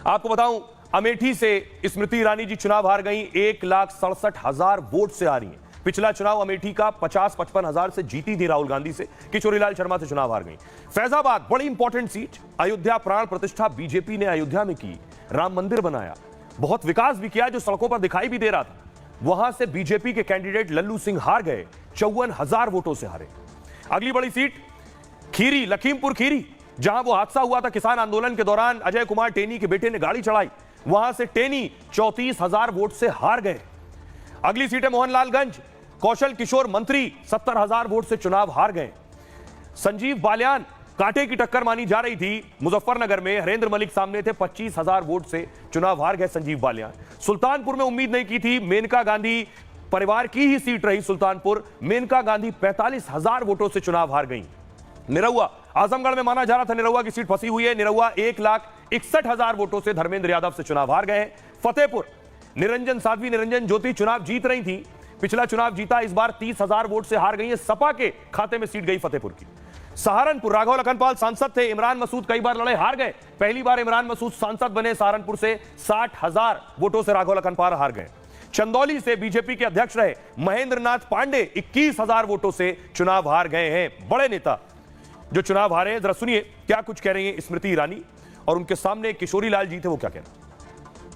आपको बताऊं, अमेठी से स्मृति ईरानी जी चुनाव हार गई। 1,67,000 वोट से आ रही हैं। पिछला चुनाव अमेठी का 50-55 हजार से जीती थी राहुल गांधी से, किशोरीलाल शर्मा से चुनाव हार गई। फैजाबाद बड़ी इंपॉर्टेंट सीट, अयोध्या प्राण प्रतिष्ठा बीजेपी ने अयोध्या में की, राम मंदिर बनाया, बहुत विकास भी किया जो सड़कों पर दिखाई भी दे रहा था। वहां से बीजेपी के कैंडिडेट लल्लू सिंह हार गए, 54,000 वोटों से हारे। अगली बड़ी सीट खीरी, लखीमपुर खीरी, जहां वो हादसा हुआ था किसान आंदोलन के दौरान, अजय कुमार टेनी के बेटे ने गाड़ी चढ़ाई, वहां से टेनी 34,000 वोट से हार गए। अगली सीट है मोहनलालगंज, कौशल किशोर मंत्री 70,000 वोट से चुनाव हार गए। संजीव बालियान कांटे की टक्कर मानी जा रही थी, मुजफ्फरनगर में हरेंद्र मलिक सामने थे, 25,000 वोट से चुनाव हार गए संजीव बालियान। सुल्तानपुर में उम्मीद नहीं की थी, मेनका गांधी परिवार की ही सीट रही सुल्तानपुर, मेनका गांधी 45,000 वोटों से चुनाव हार गई। निरहुआ, आजमगढ़ में माना जा रहा था निरहुआ की सीट फंसी हुई है, निरहुआ 1,61,000 वोटों से धर्मेंद्र यादव से चुनाव हार गए। फतेहपुर, निरंजन साध्वी निरंजन ज्योति चुनाव जीत रही थी, पिछला चुनाव जीता, इस बार 30,000 वोट से हार गई है, सपा के खाते में सीट गई फतेहपुर की। सहारनपुर, राघव लखनपाल सांसद थे, इमरान मसूद कई बार लड़े, हार गए, पहली बार इमरान मसूद सांसद बने सहारनपुर से, 60,000 वोटों से राघव लखनपाल हार गए। चंदौली से बीजेपी के अध्यक्ष रहे महेंद्र नाथ पांडे 21,000 वोटों से चुनाव हार गए हैं। बड़े नेता जो चुनाव हारे हैं, जरा सुनिए क्या कुछ कह रही हैं स्मृति ईरानी, और उनके सामने किशोरीलाल जी थे, वो क्या कह रहे हैं।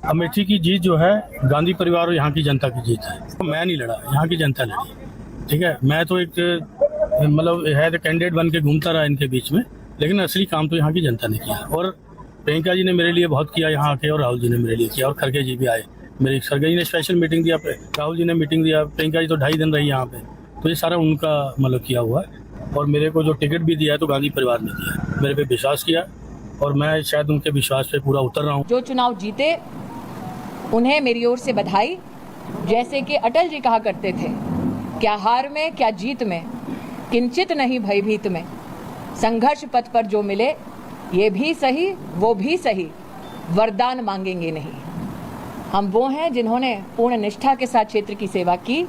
अमेठी की जीत जो है गांधी परिवार और यहाँ की जनता की जीत है। मैं नहीं लड़ा, यहाँ की जनता लड़ी, ठीक है। मैं तो एक मतलब है तो कैंडिडेट बन के घूमता रहा इनके बीच में, लेकिन असली काम तो यहाँ की जनता ने किया। और प्रियंका जी ने मेरे लिए बहुत किया यहाँ आके, और राहुल जी ने मेरे लिए किया, और खड़गे जी भी आए, मेरी खड़गे जी ने स्पेशल मीटिंग दिया, राहुल जी ने मीटिंग दिया, प्रियंका जी तो 2.5 दिन रही यहाँ पे, तो ये सारा उनका मतलब किया हुआ है। और मेरे को जो टिकट भी दिया है तो गांधी परिवार ने दिया, मेरे पे विश्वास किया, और मैं शायद उनके विश्वास पे पूरा उतर रहा हूँ। जो चुनाव जीते उन्हें मेरी ओर से बधाई। जैसे कि अटल जी कहा करते थे, क्या हार में क्या जीत में, किंचित नहीं भयभीत में, संघर्ष पथ पर जो मिले ये भी सही वो भी सही, वरदान मांगेंगे नहीं। हम वो हैं जिन्होंने पूर्ण निष्ठा के साथ क्षेत्र की सेवा की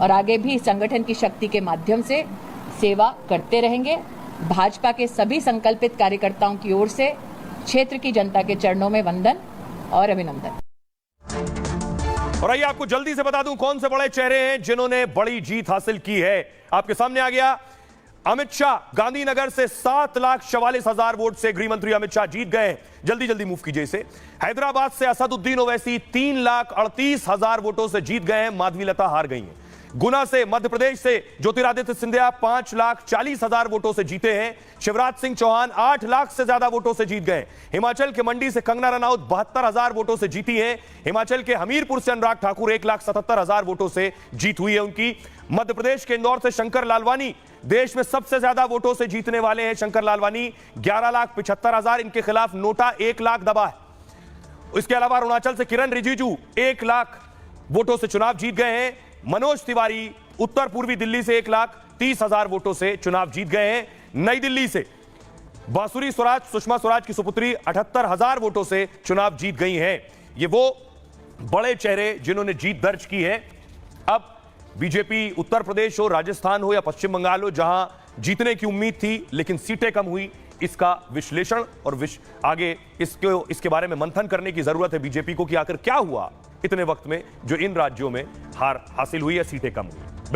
और आगे भी संगठन की शक्ति के माध्यम से सेवा करते रहेंगे। भाजपा के सभी संकल्पित कार्यकर्ताओं की ओर से क्षेत्र की जनता के चरणों में वंदन और अभिनंदन। और आइए आपको जल्दी से बता दूं कौन से बड़े चेहरे हैं जिन्होंने बड़ी जीत हासिल की है। आपके सामने आ गया अमित शाह, गांधीनगर से 7,44,000 वोट से गृह मंत्री अमित शाह जीत गए। जल्दी जल्दी मूव कीजिए इसे। हैदराबाद से असदुद्दीन ओवैसी 3,38,000 वोटों से जीत गए हैं, माधवीलता हार गई हैं। गुना से, मध्य प्रदेश से ज्योतिरादित्य सिंधिया 5,40,000 वोटों से जीते हैं। शिवराज सिंह चौहान 8 लाख से ज्यादा वोटों से जीत गए। हिमाचल के मंडी से कंगना रनौत 72,000 वोटों से जीती हैं। हिमाचल के हमीरपुर से अनुराग ठाकुर 1,77,000 वोटों से जीत हुई है उनकी। मध्य प्रदेश के इंदौर से शंकर लालवानी देश में सबसे ज्यादा वोटों से जीतने वाले हैं। शंकर लालवानी 11,75,000, इनके खिलाफ नोटा 1 लाख दबा है। इसके अलावा अरुणाचल से किरण रिजिजू 1 लाख वोटों से चुनाव जीत गए हैं। मनोज तिवारी उत्तर पूर्वी दिल्ली से 1,30,000 वोटों से चुनाव जीत गए हैं। नई दिल्ली से बांसुरी स्वराज, सुषमा स्वराज की सुपुत्री 78,000 वोटों से चुनाव जीत गई हैं। ये वो बड़े चेहरे जिन्होंने जीत दर्ज की है। अब बीजेपी उत्तर प्रदेश हो, राजस्थान हो या पश्चिम बंगाल हो, जहां जीतने की उम्मीद थी लेकिन सीटें कम हुई, इसका विश्लेषण और आगे इसके बारे में मंथन करने की जरूरत है बीजेपी को कि आखिर क्या हुआ इतने वक्त में जो इन राज्यों में हार हासिल हुई है, सीटें कम हुई।